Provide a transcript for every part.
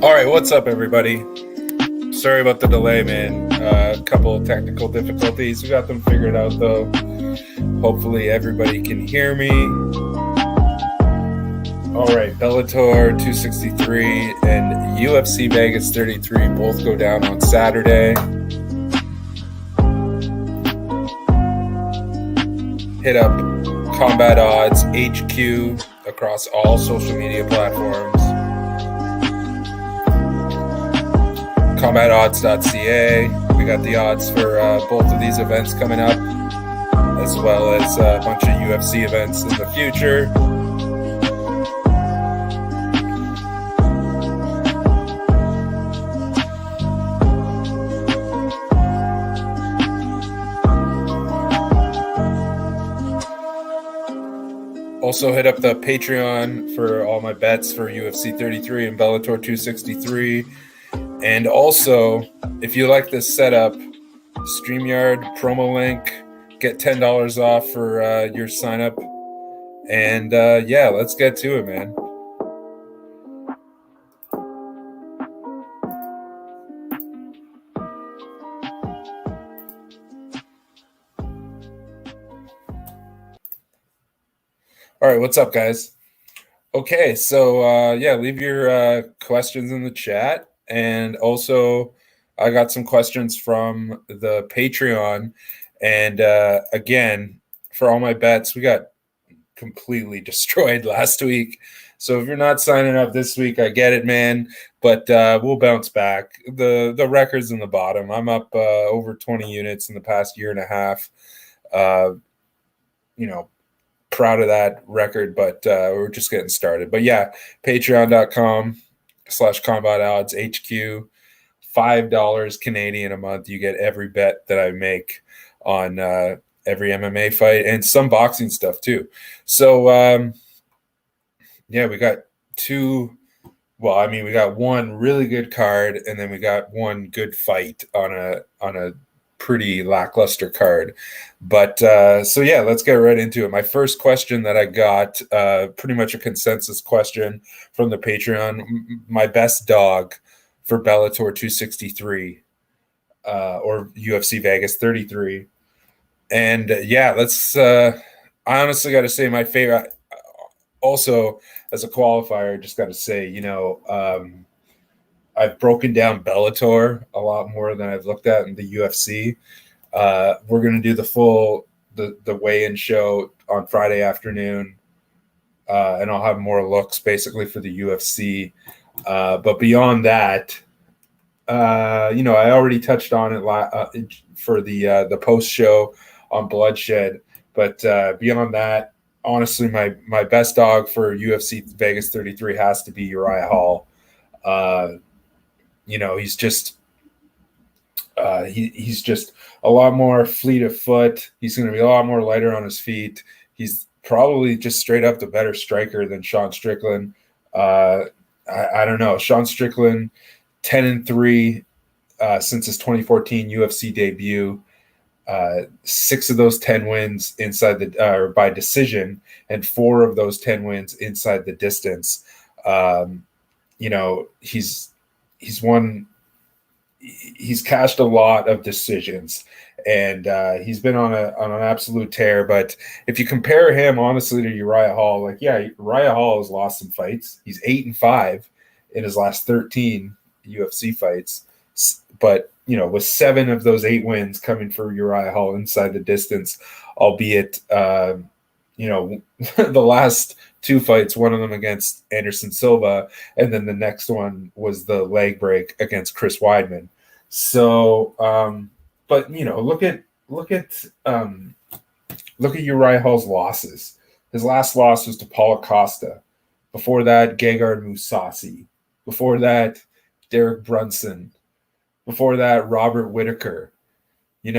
All right, what's up, everybody? Sorry about the delay, man. A couple of technical difficulties. We got them figured out, though. Hopefully, everybody can hear me. All right, Bellator 263 and UFC Vegas 33 both go down on Saturday. Hit up Combat Odds HQ across all social media platforms. CombatOdds.ca. We got the odds for both of these events coming up, as well as a bunch of UFC events in the future. Also hit up the Patreon for all my bets for UFC 33 and Bellator 263. And also, if you like this setup, StreamYard promo link, get $10 off for your sign up. And yeah, let's get to it, man. All right, what's up, guys? Okay, so yeah, leave your questions in the chat. And also, I got some questions from the Patreon. And again, for all my bets, we got completely destroyed last week. So if you're not signing up this week, I get it, man. But we'll bounce back. The record's in the bottom. I'm up over 20 units in the past year and a half. Proud of that record, but we're just getting started. But yeah, patreon.com/CombatOddsHQ, $5 Canadian a month. You get every bet that I make on every MMA fight and some boxing stuff too. So yeah, we got we got one really good card, and then we got one good fight on a pretty lackluster card. But so yeah, let's get right into it. My first question that I got, pretty much a consensus question from the Patreon, my best dog for Bellator 263 or UFC Vegas 33. And yeah, let's I honestly got to say my favorite, also as a qualifier, just got to say, I've broken down Bellator a lot more than I've looked at in the UFC. We're going to do the weigh-in show on Friday afternoon, and I'll have more looks basically for the UFC. But beyond that, I already touched on it for the post show on Bloodshed. But beyond that, honestly, my best dog for UFC Vegas 33 has to be Uriah Hall. He's just he's just a lot more fleet of foot. He's going to be a lot more lighter on his feet. He's probably just straight up the better striker than Sean Strickland. I don't know. Sean Strickland, 10-3 since his 2014 UFC debut. 6 of those 10 wins inside by decision, and 4 of those 10 wins inside the distance. He's cashed a lot of decisions, and he's been on an absolute tear. But if you compare him honestly to Uriah Hall, Uriah Hall has lost some fights. He's 8-5 in his last 13 UFC fights, but with 7 of those 8 wins coming for Uriah Hall inside the distance, albeit the last 2 fights, one of them against Anderson Silva, and then the next one was the leg break against Chris Weidman. So, but look at Uriah Hall's losses. His last loss was to Paulo Costa. Before that, Gegard Mousasi. Before that, Derek Brunson. Before that, Robert Whittaker. He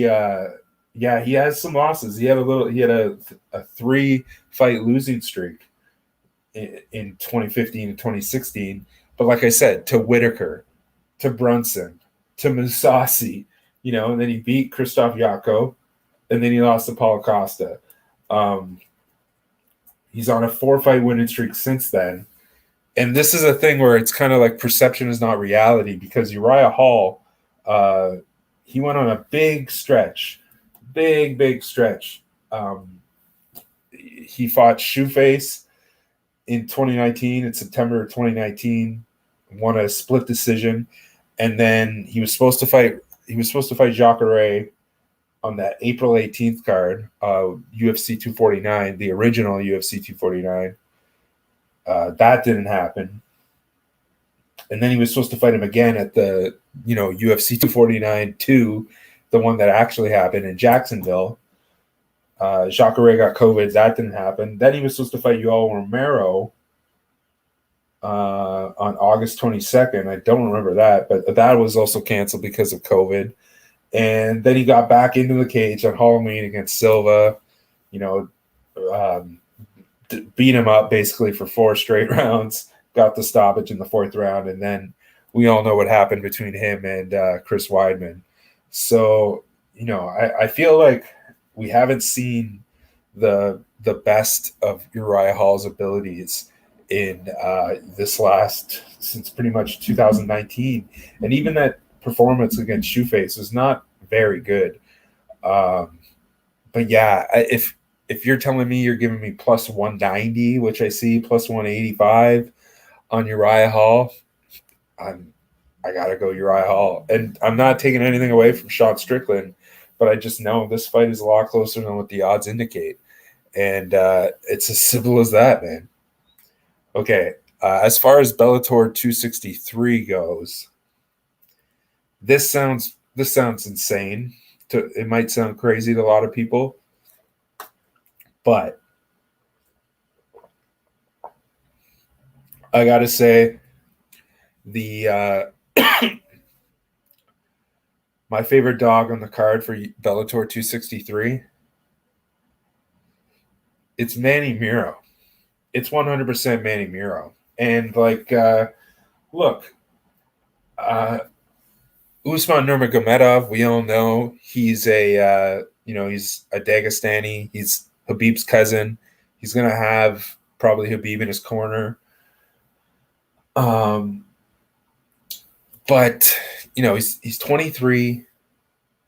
has some losses. He had a 3-fight losing streak in 2015 and 2016. But like I said, to Whittaker, to Brunson, to Mousasi, and then he beat Krzysztof Jotko, and then he lost to Paulo Costa. He's on a 4-fight winning streak since then. and this is a thing where it's kind of like perception is not reality, because Uriah Hall, he went on a big stretch. He fought Shoeface in 2019, in September of 2019, won a split decision, and then he was supposed to fight Jacare on that April 18th card, UFC 249, the original UFC 249. That didn't happen. And then he was supposed to fight him again at the, UFC 249 2, the one that actually happened in Jacksonville. Jacare got COVID. That didn't happen. Then he was supposed to fight Yoel Romero on August 22nd. I don't remember that, but that was also canceled because of COVID. And then he got back into the cage on Halloween against Silva, beat him up basically for 4 straight rounds, got the stoppage in the 4th round, and then we all know what happened between him and Chris Weidman. So, I feel like we haven't seen the best of Uriah Hall's abilities in since pretty much 2019. And even that performance against Shoeface was not very good. But yeah, if you're telling me you're giving me plus 190, which I see plus 185 on Uriah Hall, I gotta go Uriah Hall. And I'm not taking anything away from Sean Strickland, but I just know this fight is a lot closer than what the odds indicate. And it's as simple as that, man. Okay, as far as Bellator 263 goes, this sounds insane. It might sound crazy to a lot of people, but I gotta say, the my favorite dog on the card for Bellator 263, it's Manny Muro. It's 100% Manny Muro. And look, Usman Nurmagomedov, we all know he's he's a Dagestani. He's Habib's cousin. He's gonna have probably Habib in his corner. But he's 23.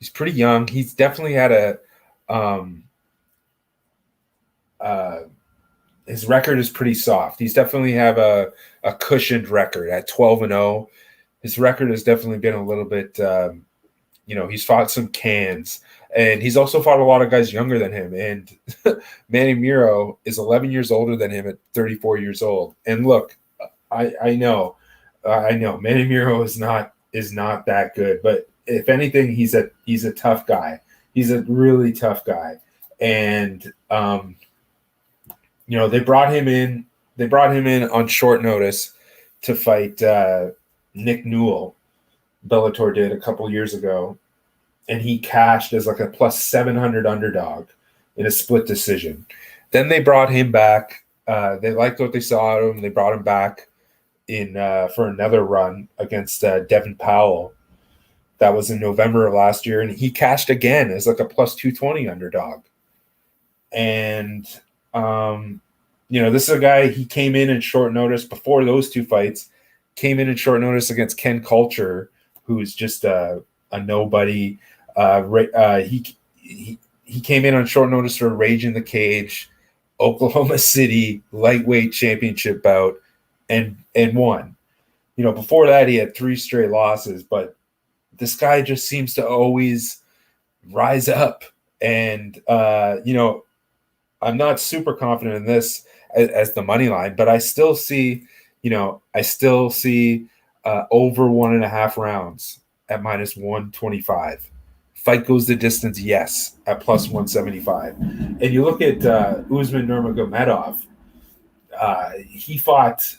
He's pretty young. He's definitely had his record is pretty soft. He's definitely have a cushioned record at 12-0. His record has definitely been a little bit, he's fought some cans, and he's also fought a lot of guys younger than him. And Manny Muro is 11 years older than him at 34 years old. And look, I know Manny Muro is not that good, but if anything, he's a tough guy. He's a really tough guy. And they brought him in on short notice to fight Nick Newell. Bellator did a couple years ago, and he cashed as like a plus 700 underdog in a split decision. Then they brought him back. They liked what they saw out of him. They brought him back in for another run against Devin Powell. That was in November of last year, and he cashed again as like a plus 220 underdog. And this is a guy, he came in short notice before those 2 fights. Came in short notice against Ken Culture, who's just a nobody. He came in on short notice for Rage in the Cage, Oklahoma City lightweight championship bout, and won. Before that he had 3 straight losses, but this guy just seems to always rise up. And I'm not super confident in this as the money line, but I still see over 1.5 rounds at minus 125. Fight goes the distance, yes, at plus 175. And you look at Usman Nurmagomedov. He fought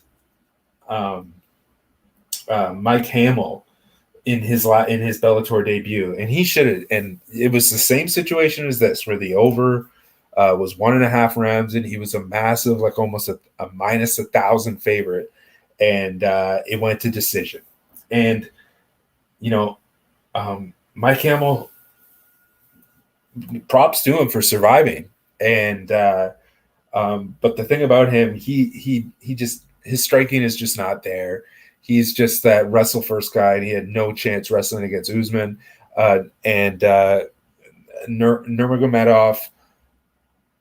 Mike Hamill in his Bellator debut, and he should have. And it was the same situation as this, where the over was 1.5 rounds, and he was a massive, like almost a minus 1,000 favorite, and it went to decision. And Mike Hamill, props to him for surviving. And but the thing about him, he just his striking is just not there. He's just that wrestle first guy, and he had no chance wrestling against Usman. And Nurmagomedov,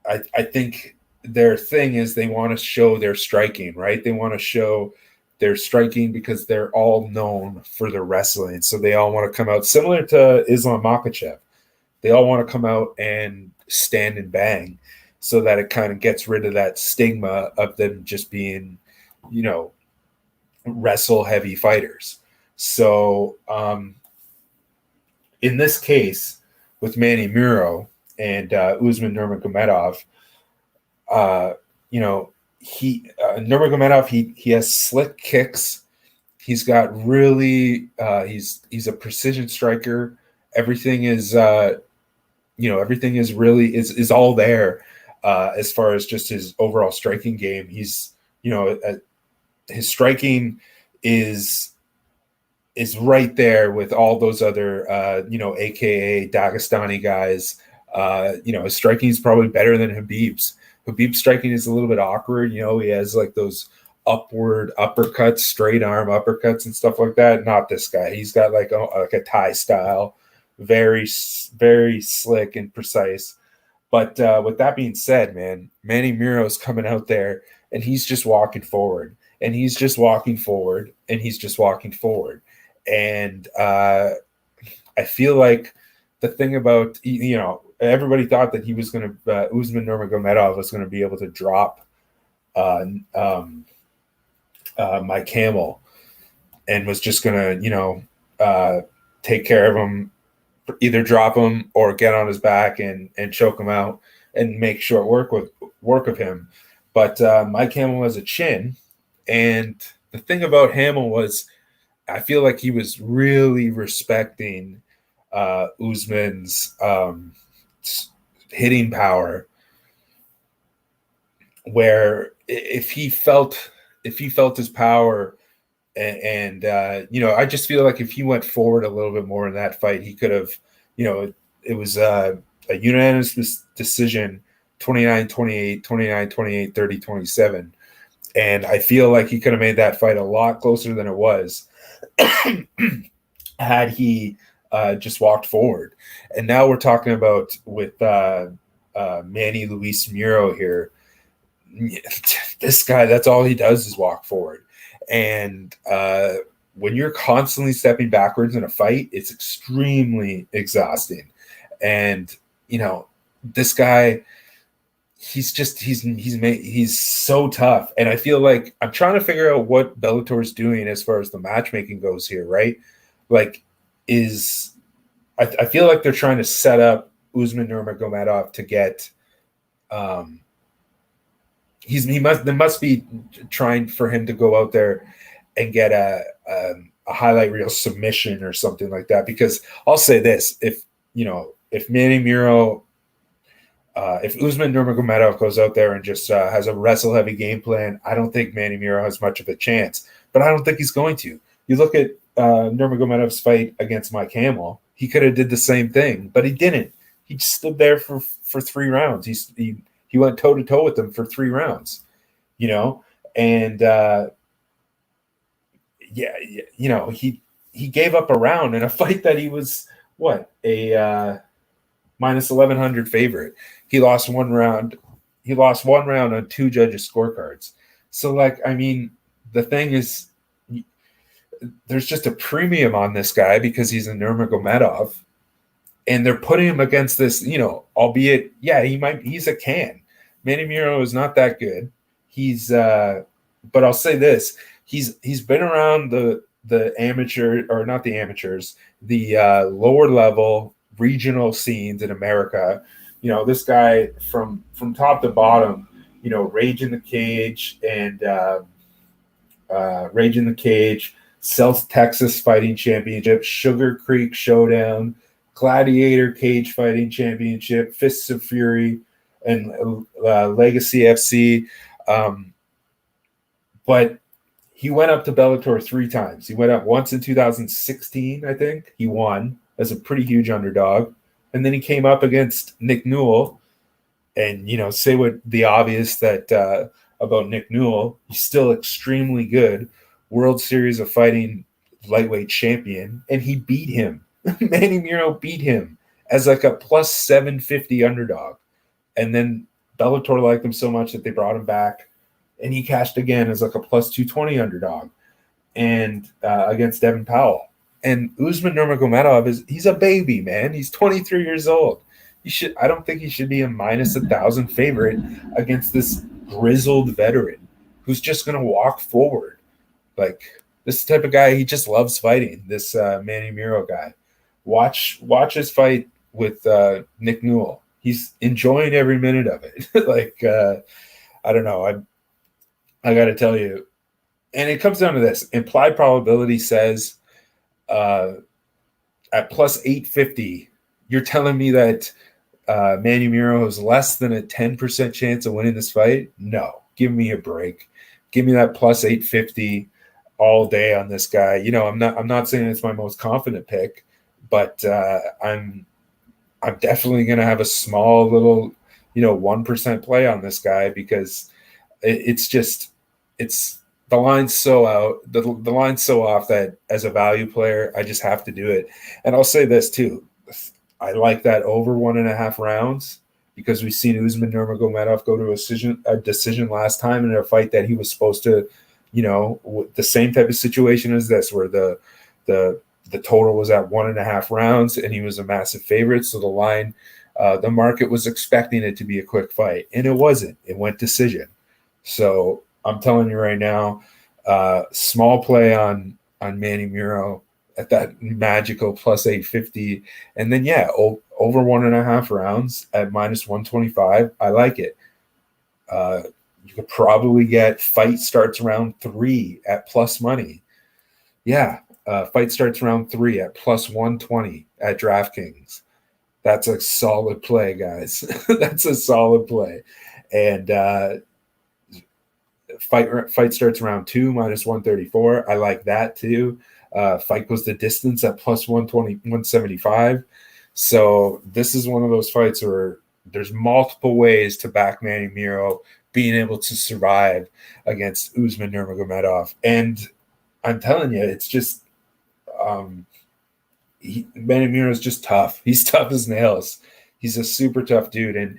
I think their thing is they want to show their striking, right? They want to show their striking because they're all known for their wrestling. So they all want to come out similar to Islam Makhachev. They all want to come out and stand and bang so that it kind of gets rid of that stigma of them just being, wrestle heavy fighters. So in this case with Manny Muro and Usman Nurmagomedov, Nurmagomedov, he has slick kicks. He's got really he's a precision striker. Everything is everything is really is all there as far as just his overall striking game. He's his striking is right there with all those other AKA Dagestani guys. His striking is probably better than Khabib's. Khabib's striking is a little bit awkward. He has like those upward uppercuts, straight arm uppercuts and stuff like that. Not this guy. He's got like a Thai style, very, very slick and precise. But with that being said, man, Manny Muro's coming out there and he's just walking forward. And he's just walking forward, and he's just walking forward. And I feel like the thing about, everybody thought that he was going to, Usman Nurmagomedov was going to be able to drop my camel and was just going to, take care of him, either drop him or get on his back and choke him out and make short work of him. But my camel has a chin. And the thing about Hamill was, I feel like he was really respecting Usman's hitting power, where if he felt his power, and I just feel like if he went forward a little bit more in that fight, he could have, it was a unanimous decision, 29-28, 29-28, 30-27. And I feel like he could have made that fight a lot closer than it was had he just walked forward. And now we're talking about with Manny Luis Muro here. This guy, that's all he does is walk forward. And when you're constantly stepping backwards in a fight, it's extremely exhausting. And, this guy, he's so tough. And I feel like I'm trying to figure out what Bellator is doing as far as the matchmaking goes here, right? Like, I feel like they're trying to set up Usman Nurmagomedov to get they must be trying for him to go out there and get a highlight reel submission or something like that. Because I'll say this, if Manny Muro, if Usman Nurmagomedov goes out there and just has a wrestle-heavy game plan, I don't think Manny Muro has much of a chance. But I don't think he's going to. You look at Nurmagomedov's fight against Mike Hamill, he could have did the same thing, but he didn't. He just stood there for 3 rounds. He went toe-to-toe with him for 3 rounds, And, he gave up a round in a fight that he was, a minus 1,100 favorite. He lost 1 round. He lost 1 round on 2 judges' scorecards. So, the thing is, there's just a premium on this guy because he's a Nurmagomedov, and they're putting him against this, albeit, he's a can. Manny Muro is not that good. He's, but I'll say this: he's been around the amateur, or not the amateurs, the lower level regional scenes in America. This guy from top to bottom, Rage in the Cage and Rage in the Cage, South Texas Fighting Championship, Sugar Creek Showdown, Gladiator Cage Fighting Championship, Fists of Fury, and Legacy FC. But he went up to Bellator 3 times. He went up once in 2016, I think. He won as a pretty huge underdog. And then he came up against Nick Newell. And, say what the obvious that about Nick Newell. He's still extremely good. World Series of Fighting lightweight champion, and he beat him. Manny Muro beat him as like a plus 750 underdog. And then Bellator liked him so much that they brought him back, and he cashed again as like a plus 220 underdog and against Devin Powell. And Usman Nurmagomedov he's a baby, man. He's 23 years old. I don't think he should be a minus 1,000 favorite against this grizzled veteran who's just going to walk forward. Like, this type of guy, he just loves fighting, this Manny Muro guy. Watch his fight with Nick Newell. He's enjoying every minute of it. Like, I don't know. I got to tell you. And it comes down to this. Implied probability says at plus 850, you're telling me that Manny Muro has less than a 10% chance of winning this fight? No. Give me a break. Give me that plus 850 all day on this guy. You know, I'm not saying it's my most confident pick, but I'm definitely going to have a small little, 1% play on this guy because it's the line's so out, the line's so off that as a value player, I just have to do it. And I'll say this too. I like that over 1.5 rounds because we've seen Usman Nurmagomedov go to a decision last time in a fight that he was supposed to, the same type of situation as this, where the total was at 1.5 rounds and he was a massive favorite. So the line, the market was expecting it to be a quick fight, and it wasn't. It went decision. So I'm telling you right now, small play on Manny Muro at that magical plus 850. And then, over 1.5 rounds at minus 125. I like it. You could probably get fight starts round 3 at plus money. Yeah. Fight starts round 3 at plus 120 at DraftKings. That's a solid play, guys. That's a solid play. And fight starts round 2 minus 134. I like that too. Fight goes the distance at plus 120, 175. So this is one of those fights where there's multiple ways to back Manny Muro being able to survive against Usman Nurmagomedov. And I'm telling you, it's just Manny Muro is just tough. He's tough as nails. He's a super tough dude. And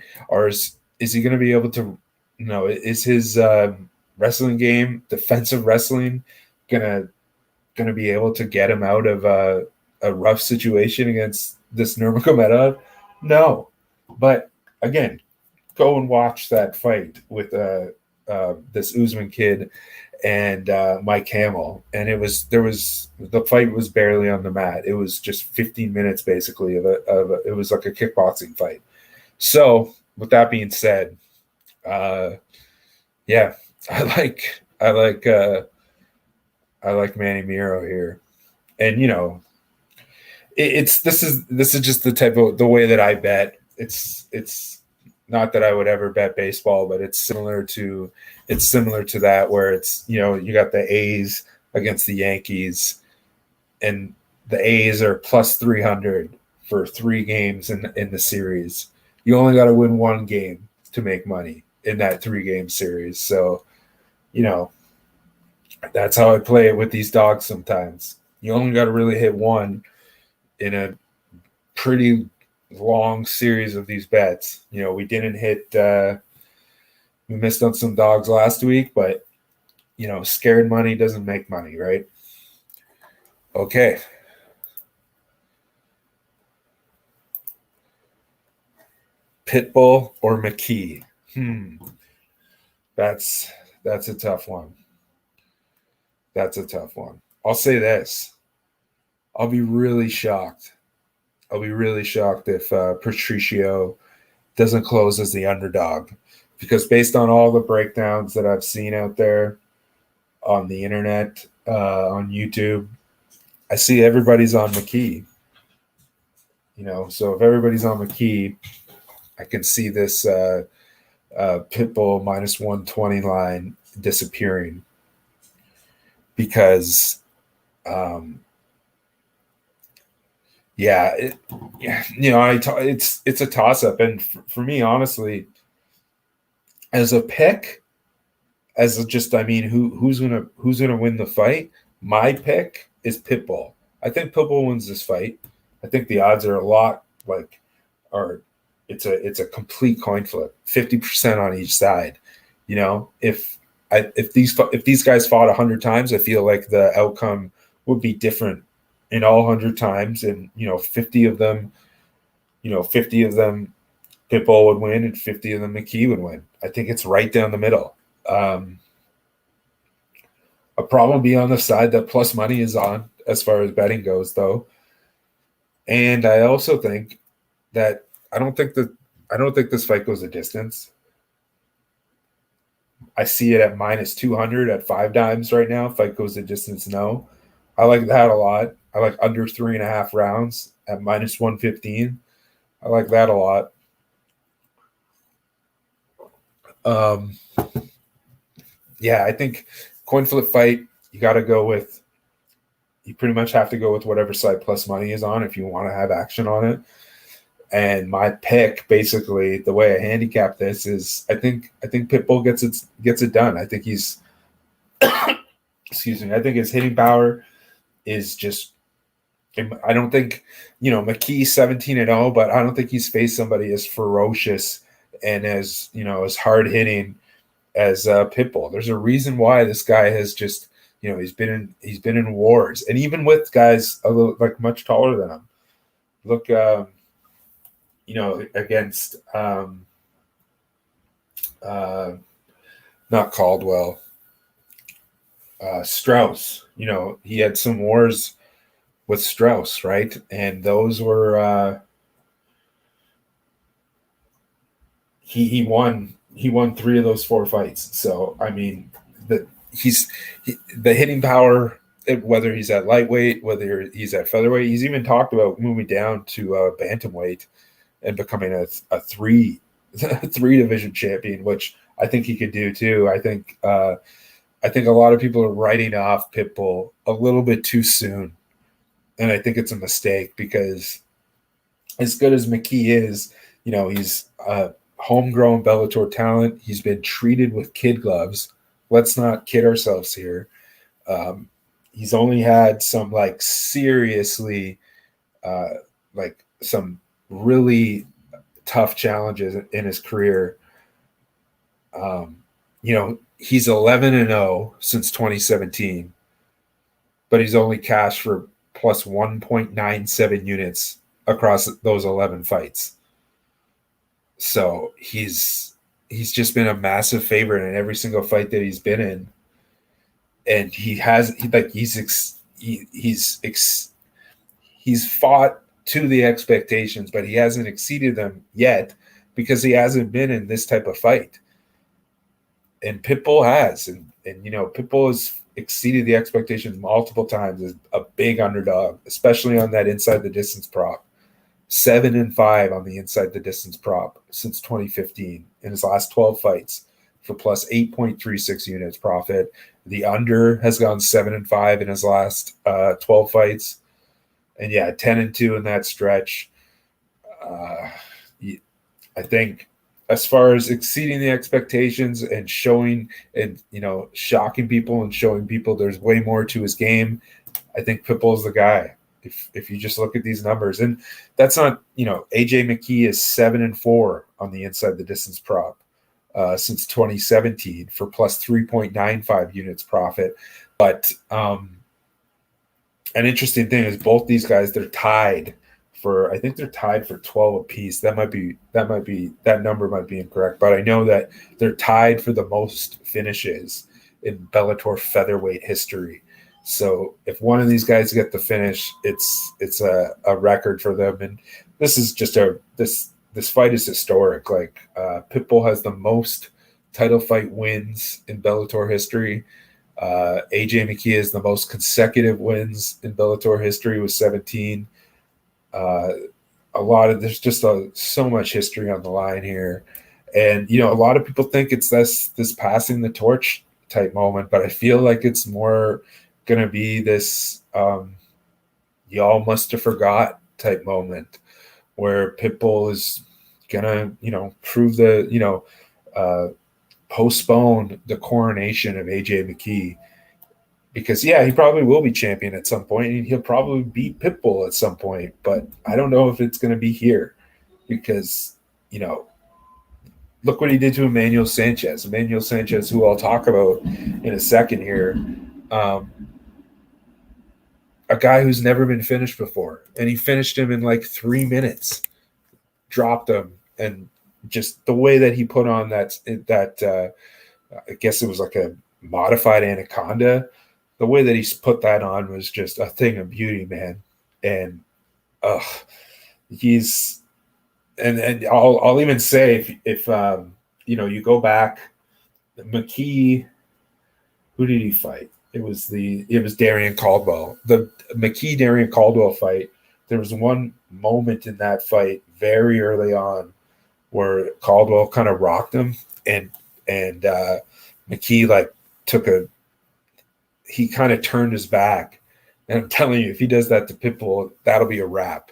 is he going to be able to, is his wrestling game, defensive wrestling, gonna be able to get him out of a rough situation against this Nurmagomedov? No. But again, go and watch that fight with this Usman kid and Mike Hamill. And the fight was barely on the mat. It was just 15 minutes basically it was like a kickboxing fight. So with that being said, I like Manny Muro here. And this is just the way that I bet. It's not that I would ever bet baseball, but it's similar to that, where it's, you got the A's against the Yankees, and the A's are plus 300 for 3 games in the series. You only got to win 1 game to make money in that 3-game series. So, that's how I play it with these dogs sometimes. You only got to really hit 1 in a pretty long series of these bets. We didn't hit we missed on some dogs last week, but scared money doesn't make money, right? Okay. Pitbull or McKee? That's a tough one. That's a tough one. I'll say this. I'll be really shocked. If Patricio doesn't close as the underdog, because based on all the breakdowns that I've seen out there on the internet, on YouTube, I see everybody's on McKee. So if everybody's on McKee, I can see this Pitbull minus 120 line disappearing, because it's a toss up. And for me, honestly, as a pick, as just, I mean, who's gonna win the fight? My pick is Pitbull. I think Pitbull wins this fight. I think the odds are a lot like are it's a complete coin flip, 50% on each side. You know, if these guys fought 100 times, I feel like the outcome would be different in all 100 times, and 50 of them, 50 of them Pitbull would win, and 50 of them McKee would win. I think it's right down the middle. A problem be on the side that plus money is on as far as betting goes, though. And I also think that I don't think this fight goes a distance. I see it at minus 200 at 5 dimes right now. Fight goes a distance, no. I like that a lot. I like under 3.5 rounds at minus 115. I like that a lot. Yeah, I think coin flip fight, you pretty much have to go with whatever side plus money is on if you want to have action on it. And my pick, basically, the way I handicap this is I think Pitbull gets it done. I think he's excuse me, I think his hitting power is just, I don't think, McKee 17-0, but I don't think he's faced somebody as ferocious and as hard hitting as Pitbull. There's a reason why this guy has just, he's been in wars, and even with guys a little like much taller than him. Look, against not Caldwell, Strauss. He had some wars with Strauss, right? And those were he won 3 of those 4 fights. So I mean, the hitting power, whether he's at lightweight, whether he's at featherweight, he's even talked about moving down to bantamweight and becoming a 3 division champion, which I think he could do too. I think a lot of people are writing off Pitbull a little bit too soon, and I think it's a mistake because as good as McKee is, he's a homegrown Bellator talent. He's been treated with kid gloves. Let's not kid ourselves here. He's only had some seriously some really tough challenges in his career. He's 11-0 since 2017, but he's only cashed for plus 1.97 units across those 11 fights. So he's just been a massive favorite in every single fight that he's been in, and he's fought to the expectations, but he hasn't exceeded them yet because he hasn't been in this type of fight. And Pitbull has, and Pitbull has exceeded the expectations multiple times as a big underdog, especially on that inside the distance prop. 7-5 on the inside the distance prop since 2015 in his last 12 fights for plus 8.36 units profit. The under has gone 7-5 in his last 12 fights. And yeah, 10-2 in that stretch. I think as far as exceeding the expectations and showing and, shocking people and showing people there's way more to his game, I think Pitbull's the guy. If you just look at these numbers, and that's not, AJ McKee is 7-4 on the inside the distance prop since 2017 for plus 3.95 units profit. But an interesting thing is both these guys, they're tied for, I think they're tied for 12 apiece. That number might be incorrect, but I know that they're tied for the most finishes in Bellator featherweight history. So if one of these guys get the finish, it's a record for them. And this is just this fight is historic. Pitbull has the most title fight wins in Bellator history. AJ McKee has the most consecutive wins in Bellator history with 17. There's just so much history on the line here. And, a lot of people think it's this passing the torch type moment, but I feel like it's more going to be this y'all must have forgot type moment where Pitbull is going to, prove postpone the coronation of AJ McKee because, yeah, he probably will be champion at some point, and he'll probably beat Pitbull at some point, but I don't know if it's going to be here because, look what he did to Emmanuel Sanchez. Emmanuel Sanchez, who I'll talk about in a second here, a guy who's never been finished before, and he finished him in like 3 minutes, dropped him, and just the way that he put on that I guess it was like a modified anaconda. The way that he's put that on was just a thing of beauty, man. And he's and I'll even say if you go back, McKee, who did he fight? It was Darian Caldwell. The McKee Darian Caldwell fight. There was one moment in that fight very early on where Caldwell kind of rocked him, and McKee he kind of turned his back. And I'm telling you, if he does that to Pitbull, that'll be a wrap.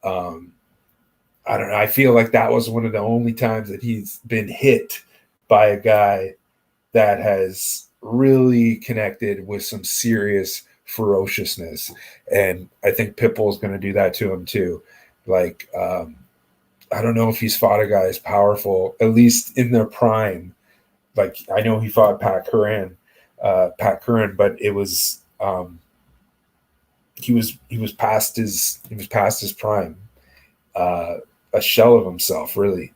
I don't know. I feel like that was one of the only times that he's been hit by a guy that has really connected with some serious ferociousness. And I think Pitbull is going to do that to him too. Like, I don't know if he's fought a guy as powerful, at least in their prime. Like, I know he fought Pat Curran, but it was he was past his prime, a shell of himself, really.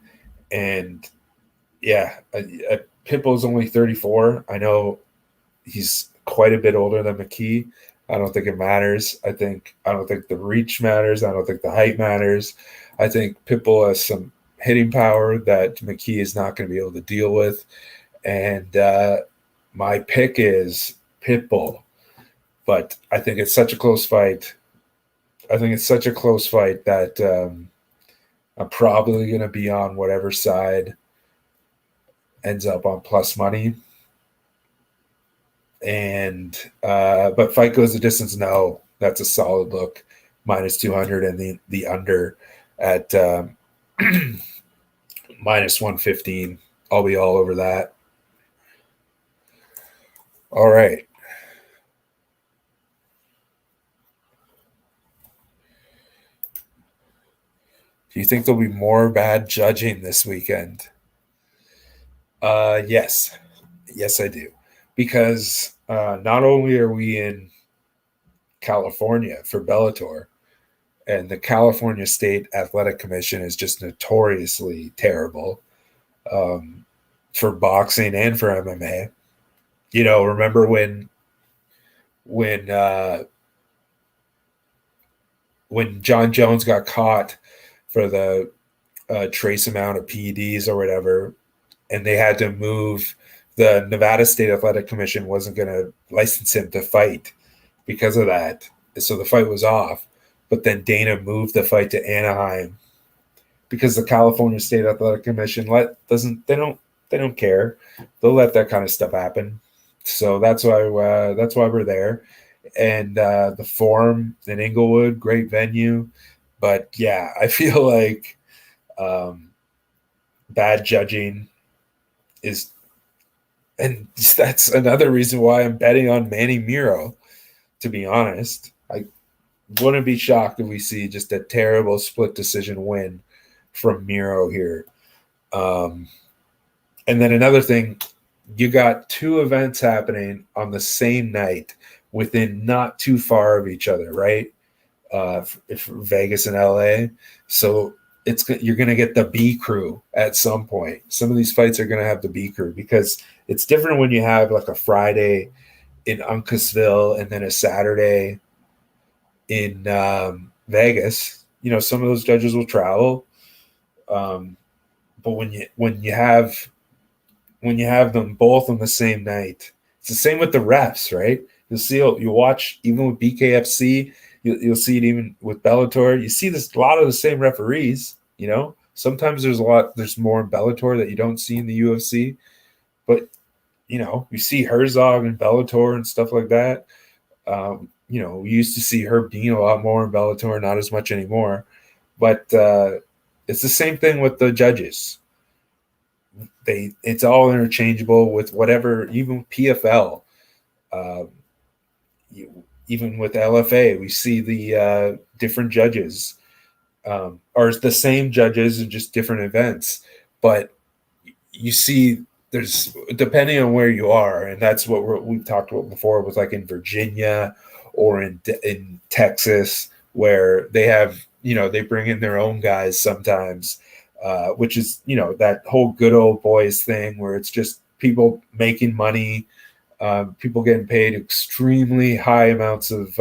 And yeah, Pitbull's only 34. I know he's quite a bit older than McKee. I don't think it matters. I don't think the reach matters. I don't think the height matters. I think Pitbull has some hitting power that McKee is not going to be able to deal with. And my pick is Pitbull. But I think it's such a close fight. That I'm probably going to be on whatever side ends up on plus money. And but fight goes the distance. No, that's a solid look. Minus 200 and the under at minus 115. I'll be all over that. All right. Do you think there'll be more bad judging this weekend? Yes. Yes, I do. Because not only are we in California for Bellator, and the California State Athletic Commission is just notoriously terrible for boxing and for MMA. Remember when John Jones got caught for the trace amount of PEDs or whatever, and they had to move. The Nevada State Athletic Commission wasn't going to license him to fight because of that. So the fight was off. But then Dana moved the fight to Anaheim because the California State Athletic Commission they don't care. They'll let that kind of stuff happen. So that's why we're there. And the Forum in Inglewood, great venue. But yeah, I feel like bad judging is, and that's another reason why I'm betting on Manny Muro, to be honest. I wouldn't be shocked if we see just a terrible split decision win from Muro here. And then another thing, you got two events happening on the same night within not too far of each other, right? If Vegas and LA. So you're going to get the B crew at some point. Some of these fights are going to have the B crew because it's different when you have like a Friday in Uncasville and then a Saturday in Vegas. Some of those judges will travel. But when you have them both on the same night, it's the same with the refs, right? You'll watch even with BKFC. You'll see it even with Bellator. You see a lot of the same referees. Sometimes there's more in Bellator that you don't see in the UFC. But you see Herzog and Bellator and stuff like that. We used to see Herb Dean a lot more in Bellator, not as much anymore. But it's the same thing with the judges. it's all interchangeable with whatever, even PFL, uh, even with LFA, we see the different judges, or the same judges in just different events. But you see, there's, depending on where you are, and that's what we've talked about before, was like in Virginia or in Texas, where they have, they bring in their own guys sometimes, which is, that whole good old boys thing where it's just people making money, people getting paid extremely high amounts of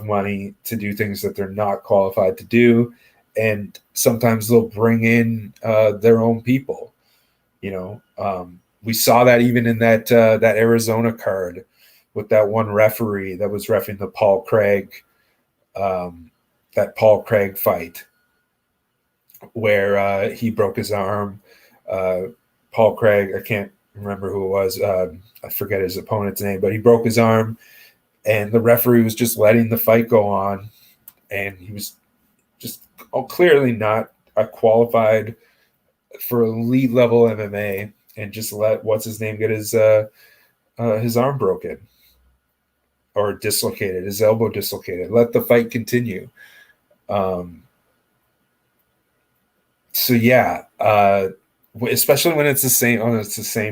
money to do things that they're not qualified to do, and sometimes they'll bring in their own people. We saw that even in that Arizona card with that one referee that was reffing the Paul Craig fight, where he broke his arm. Paul Craig, I can't remember who it was. I forget his opponent's name, but he broke his arm, and the referee was just letting the fight go on, and he was just clearly not qualified for elite level MMA, and just let what's his name get his arm broken or dislocated, his elbow dislocated. Let the fight continue. So yeah, especially when it's the same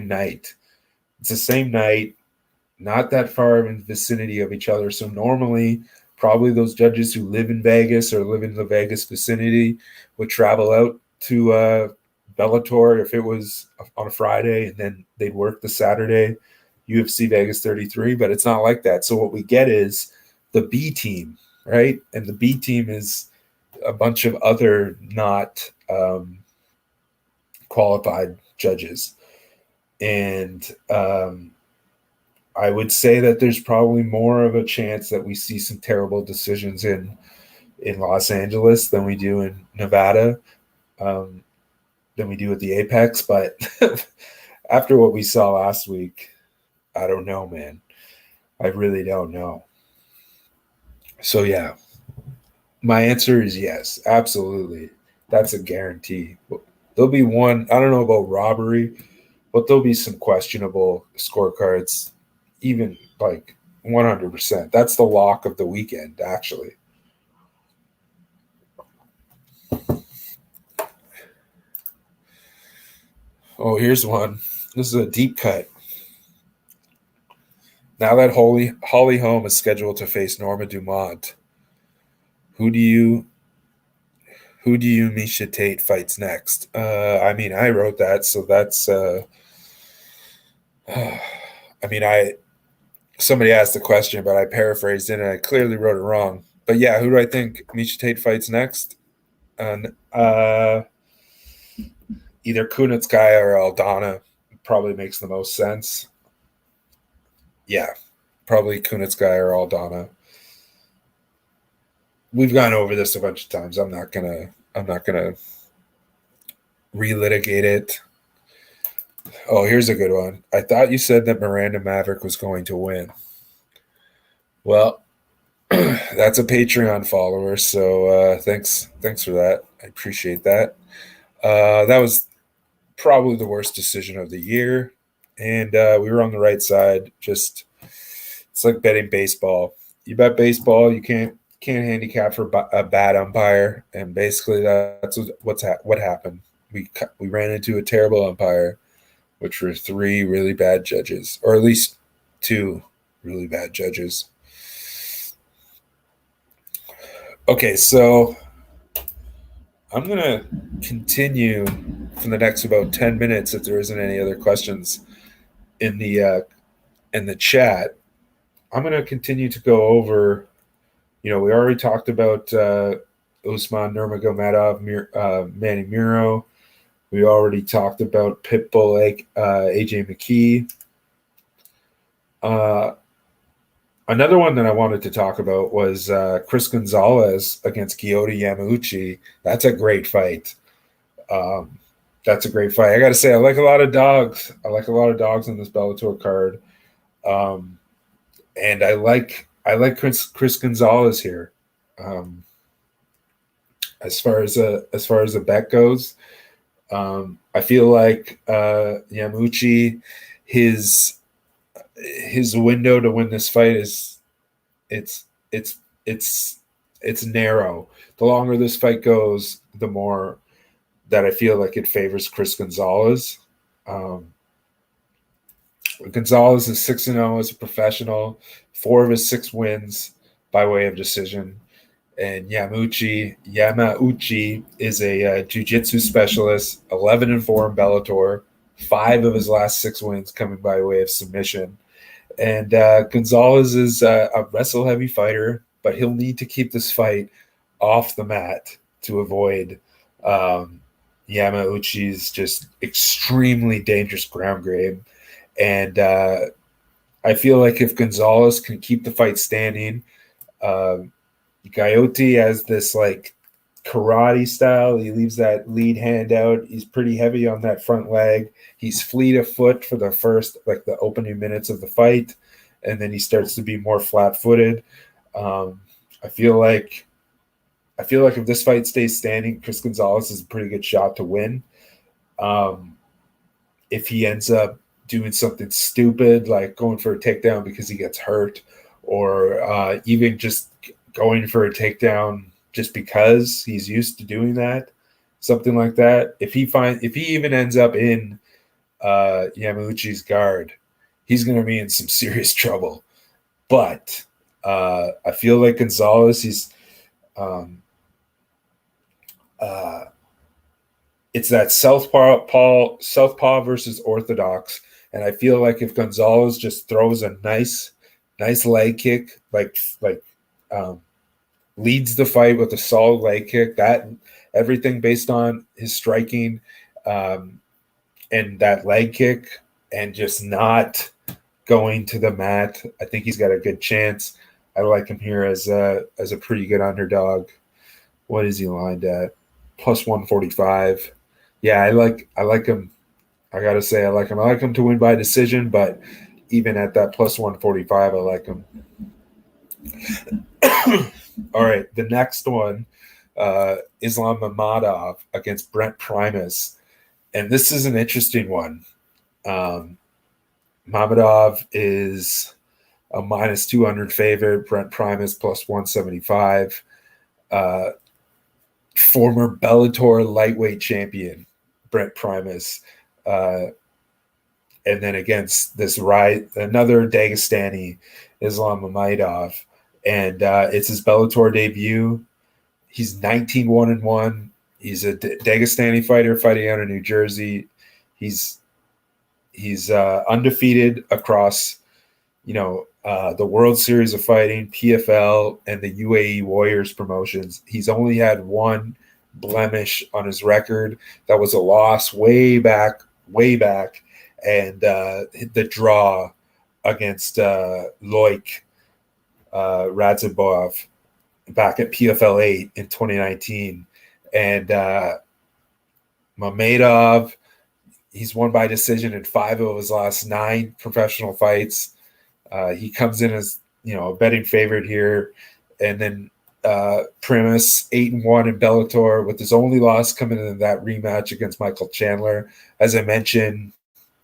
night. It's the same night, not that far in the vicinity of each other. So normally, probably those judges who live in Vegas or live in the Vegas vicinity would travel out to Bellator if it was on a Friday, and then they'd work the Saturday UFC Vegas 33. But it's not like that. So what we get is the B team, right? And the B team is a bunch of other not qualified judges. And I would say that there's probably more of a chance that we see some terrible decisions in Los Angeles than we do in Nevada, than we do at the Apex. But after what we saw last week, I don't know, man. I really don't know. So yeah, my answer is yes, absolutely. That's a guarantee. There'll be one, I don't know about robbery, but there'll be some questionable scorecards, even like 100%. That's the lock of the weekend, actually. Oh, here's one. This is a deep cut. Now that Holly Holm is scheduled to face Norma Dumont, who do you Miesha Tate fights next? I mean, I wrote that, so that's. I mean, somebody asked the question, but I paraphrased it and I clearly wrote it wrong. But yeah, who do I think Miesha Tate fights next? And either Kunitskaya or Aldana probably makes the most sense. Yeah, probably Kunitskaya or Aldana. We've gone over this a bunch of times. I'm not gonna relitigate it. Oh, here's a good one. I thought you said that Miranda Maverick was going to win. Well, that's a Patreon follower, so thanks for that. I appreciate that. That was probably the worst decision of the year, and we were on the right side. Just, it's like betting baseball. You bet baseball, you can't handicap for a bad umpire, and basically that's what happened. We ran into a terrible umpire, which were 3 really bad judges, or at least 2 really bad judges. Okay, so I'm going to continue for the next about 10 minutes if there isn't any other questions in the chat. I'm going to continue to go over, we already talked about Usman Nurmagomedov, Manny Muro. We already talked about Pitbull, AJ McKee. Another one that I wanted to talk about was Chris Gonzalez against Giota Yamauchi. That's a great fight. I got to say, I like a lot of dogs. I like a lot of dogs on this Bellator card. And I like Chris Gonzalez here. As far as a bet goes, I feel like Yamauchi, his window to win this fight is it's it's it's it's narrow. The longer this fight goes, the more that I feel like it favors Chris Gonzalez. Um, Gonzalez is 6-0 as a professional, 4 of his 6 wins by way of decision. And Yamauchi is a jiu-jitsu specialist, 11-4 in Bellator, 5 of his last 6 wins coming by way of submission. And Gonzalez is a wrestle heavy fighter, but he'll need to keep this fight off the mat to avoid Yamauchi's just extremely dangerous ground game. And I feel like if Gonzalez can keep the fight standing, Gaiotti has this like karate style. He leaves that lead hand out. He's pretty heavy on that front leg. He's fleet of foot for the first, like the opening minutes of the fight, and then he starts to be more flat-footed. I feel like if this fight stays standing, Chris Gonzalez is a pretty good shot to win. If he ends up doing something stupid, like going for a takedown because he gets hurt, or even just going for a takedown just because he's used to doing that, something like that. If he even ends up in Yamauchi's guard, he's going to be in some serious trouble. But I feel like Gonzalez, it's that southpaw versus orthodox, and I feel like if Gonzalez just throws a nice leg kick, leads the fight with a solid leg kick, that everything based on his striking and that leg kick, and just not going to the mat, I think he's got a good chance. I like him here as a pretty good underdog. What is he lined at? Plus 145. Yeah, I like him. I gotta say, I like him. I like him to win by decision, but even at that plus 145, I like him. All right, the next one, Islam Mamedov against Brent Primus, and this is an interesting one. Mamedov is a minus 200 favorite. Brent Primus plus 175. Former Bellator lightweight champion Brent Primus, and then against this another Dagestani, Islam Mamedov, and it's his Bellator debut. He's 19-1-1. He's a Dagestani fighter fighting out of New Jersey. He's undefeated across, the World Series of Fighting, PFL, and the UAE Warriors promotions. He's only had one blemish on his record. That was a loss way back, and the draw against Loic Radzhabov back at PFL 8 in 2019. And Mamedov, he's won by decision in 5 of his last 9 professional fights. He comes in as, a betting favorite here. And then Primus, 8-1 in Bellator, with his only loss coming in that rematch against Michael Chandler. As I mentioned,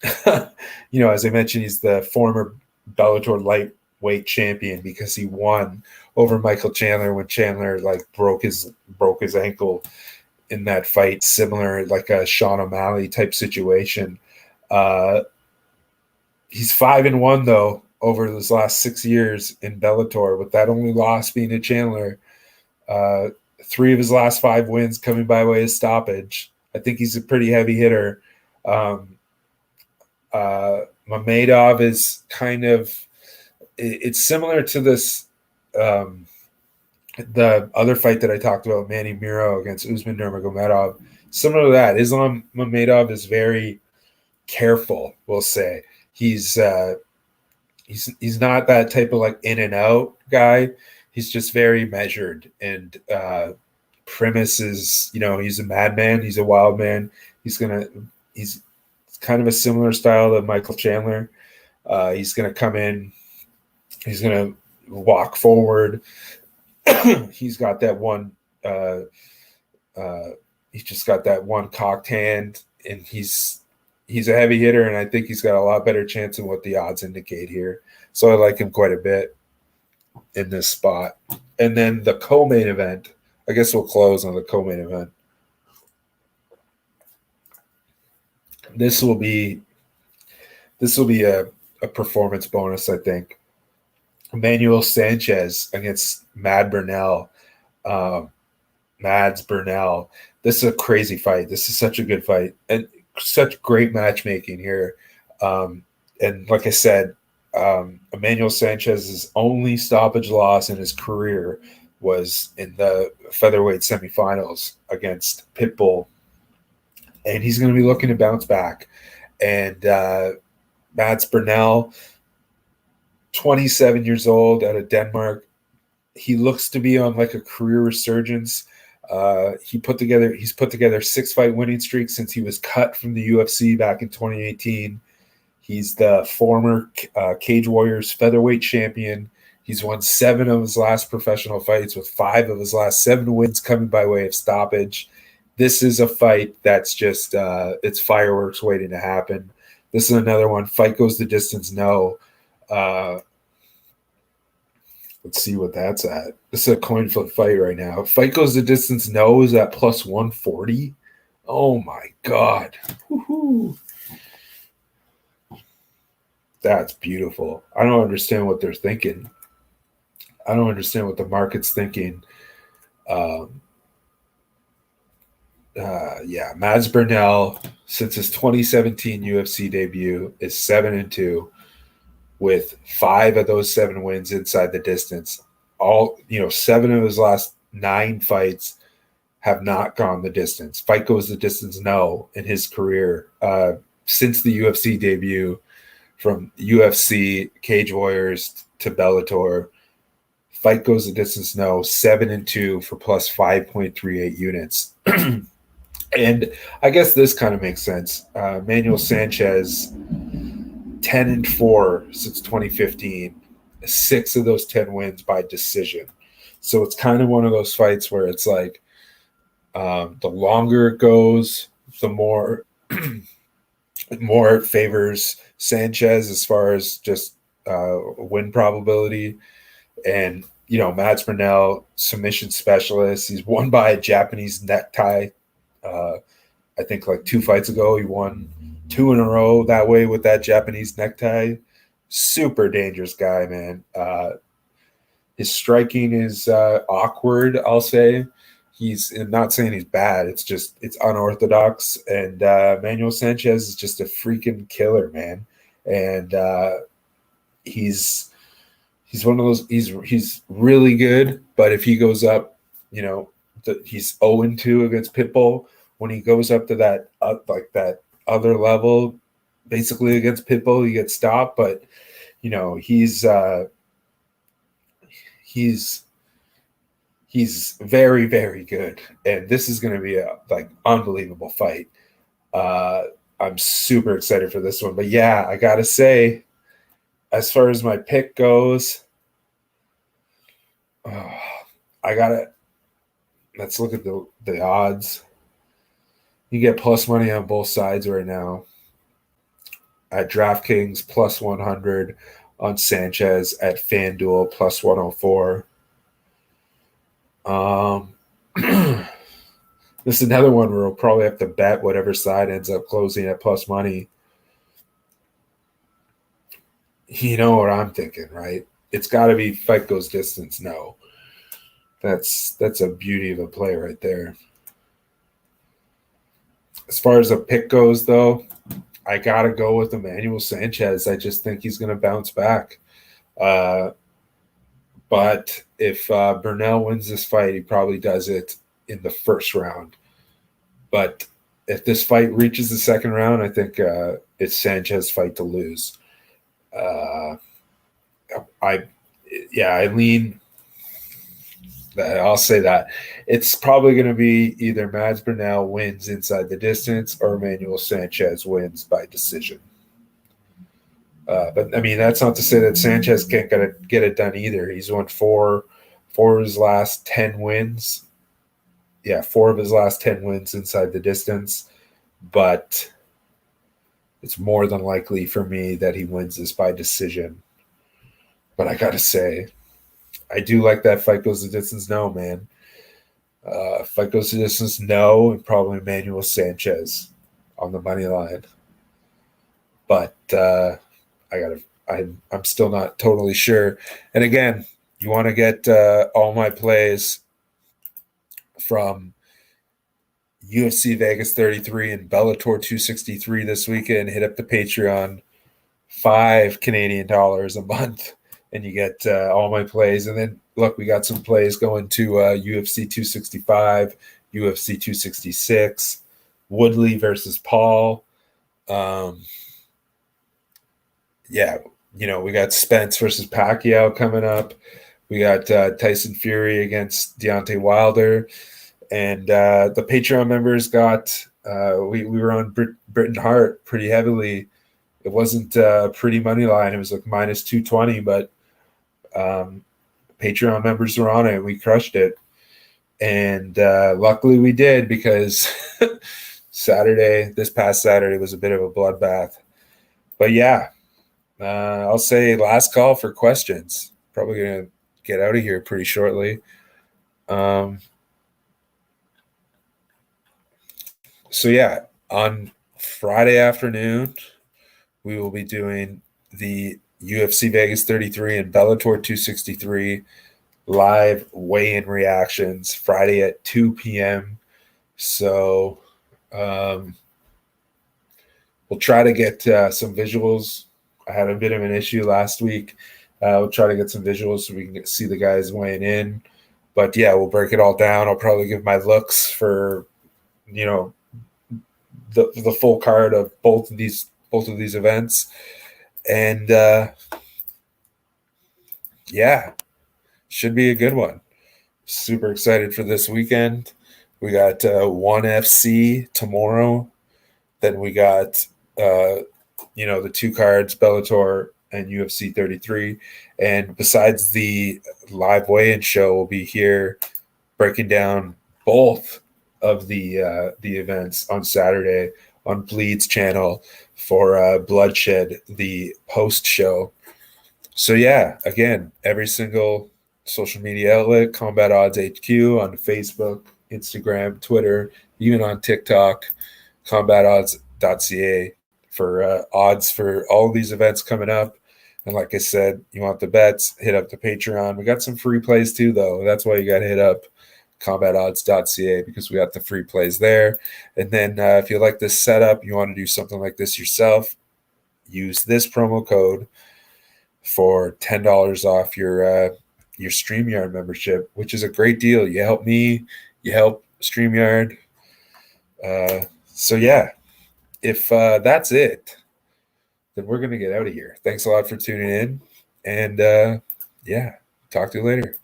he's the former Bellator lightweight champion because he won over Michael Chandler when Chandler broke his ankle in that fight, similar like a Sean O'Malley type situation. He's 5-1 though over his last 6 years in Bellator, with that only loss being to Chandler. 3 of his last 5 wins coming by way of stoppage. I think he's a pretty heavy hitter. Mamedov is it's similar to this, the other fight that I talked about, Manny Muro against Usman Nurmagomedov. Similar to that, Islam Mamedov is very careful, we'll say. He's not that type of in and out guy. He's just very measured. And Primus is, he's a madman. He's a wild man. He's kind of a similar style to Michael Chandler. He's going to come in. He's going to walk forward. He's got that one. He's just got that one cocked hand, and he's a heavy hitter, and I think he's got a lot better chance than what the odds indicate here. So I like him quite a bit in this spot. And then the co-main event, I guess we'll close on the co-main event. This will be a performance bonus, I think. Emmanuel Sanchez against Burnell. Mads Burnell. This is a crazy fight. This is such a good fight and such great matchmaking here. And like I said, Emmanuel Sanchez's only stoppage loss in his career was in the featherweight semifinals against Pitbull. And he's going to be looking to bounce back. And Mads Burnell, 27 years old, out of Denmark. He looks to be on like a career resurgence. He's put together 6-fight winning streak since he was cut from the UFC back in 2018. He's the former Cage Warriors featherweight champion. He's won 7 of his last professional fights, with 5 of his last 7 wins coming by way of stoppage. This is a fight that's just it's fireworks waiting to happen. This is another one. Fight goes the distance, no. Let's see what that's at. This is a coin flip fight right now. Fight goes the distance, no, is at plus 140. Oh my God. Woo-hoo. That's beautiful. I don't understand what they're thinking. I don't understand what the market's thinking. Mads Burnell, since his 2017 UFC debut, is 7-2, with 5 of those 7 wins inside the distance. 7 of his last 9 fights have not gone the distance. Fight goes the distance, no, in his career. Since the UFC debut, from UFC, Cage Warriors to Bellator, fight goes the distance, no, 7-2 for plus 5.38 units. And I guess this kind of makes sense. Manuel Sanchez, 10-4 since 2015, 6 of those 10 wins by decision. So it's kind of one of those fights where it's like the longer it goes, the more more it favors Sanchez as far as just win probability. And Mads Burnell, submission specialist. He's won by a Japanese necktie. I think like 2 fights ago, he won 2 in a row that way with that Japanese necktie. Super dangerous guy, man. His striking is awkward, I'll say. I'm not saying he's bad. It's unorthodox. And Manuel Sanchez is just a freaking killer, man. And he's one of those. He's really good. But if he goes up, he's 0-2 against Pitbull. When he goes up to that that other level, basically against Pitbull, he gets stopped. But he's very, very good, and this is going to be a unbelievable fight. I'm super excited for this one. But yeah, I gotta say, as far as my pick goes, let's look at the odds. You get plus money on both sides right now. At DraftKings, plus 100 on Sanchez. At FanDuel, plus 104. This is another one where we'll probably have to bet whatever side ends up closing at plus money. You know what I'm thinking, right? It's got to be fight goes distance. No, that's a beauty of a play right there. As far as a pick goes, though, I got to go with Emmanuel Sanchez. I just think he's going to bounce back. But if Burnell wins this fight, he probably does it in the first round. But if this fight reaches the second round, I think it's Sanchez's fight to lose. I lean. I'll say that it's probably going to be either Mads Burnell wins inside the distance or Emmanuel Sanchez wins by decision. But I mean, that's not to say that Sanchez can't get it done either. He's won 4 of his last 10 wins 4 of his last 10 wins inside the distance, but it's more than likely for me that he wins this by decision. But I gotta say, I do like that fight goes the distance. No, man. Fight goes the distance. No, and probably Emmanuel Sanchez on the money line. But I'm still not totally sure. And again, you want to get all my plays from UFC Vegas 33 and Bellator 263 this weekend. Hit up the Patreon, $5 Canadian a month, and you get all my plays. And then look, we got some plays going to UFC 265, UFC 266, Woodley versus Paul. We got Spence versus Pacquiao coming up. We got Tyson Fury against Deontay Wilder. And the Patreon members got, we were on Britain Hart pretty heavily. It wasn't a pretty money line. It was like minus 220, but Patreon members were on it. We crushed it. And luckily we did, because this past Saturday was a bit of a bloodbath. But yeah, I'll say last call for questions. Probably going to get out of here pretty shortly. So yeah, on Friday afternoon, we will be doing the UFC Vegas 33 and Bellator 263 live weigh-in reactions Friday at 2 p.m. So we'll try to get some visuals. I had a bit of an issue last week. We'll try to get some visuals so we can see the guys weighing in. But yeah, we'll break it all down. I'll probably give my looks for, the full card of both of these events. And should be a good one. Super excited for this weekend. We got ONE FC tomorrow. Then we got the 2 cards, Bellator and UFC 33. And besides the live weigh-in show, we'll be here breaking down both of the events on Saturday on Bleed's channel for Bloodshed, the post show. So yeah, again, every single social media outlet, Combat Odds HQ on Facebook, Instagram, Twitter, even on TikTok, combatodds.ca for odds for all of these events coming up. And like I said, you want the bets, hit up the Patreon. We got some free plays too, though. That's why you got to hit up combatodds.ca, because we got the free plays there. And then if you like this setup, you want to do something like this yourself, use this promo code for $10 off your StreamYard membership, which is a great deal. You help me, you help StreamYard. So yeah, if that's it, then we're going to get out of here. Thanks a lot for tuning in. And talk to you later.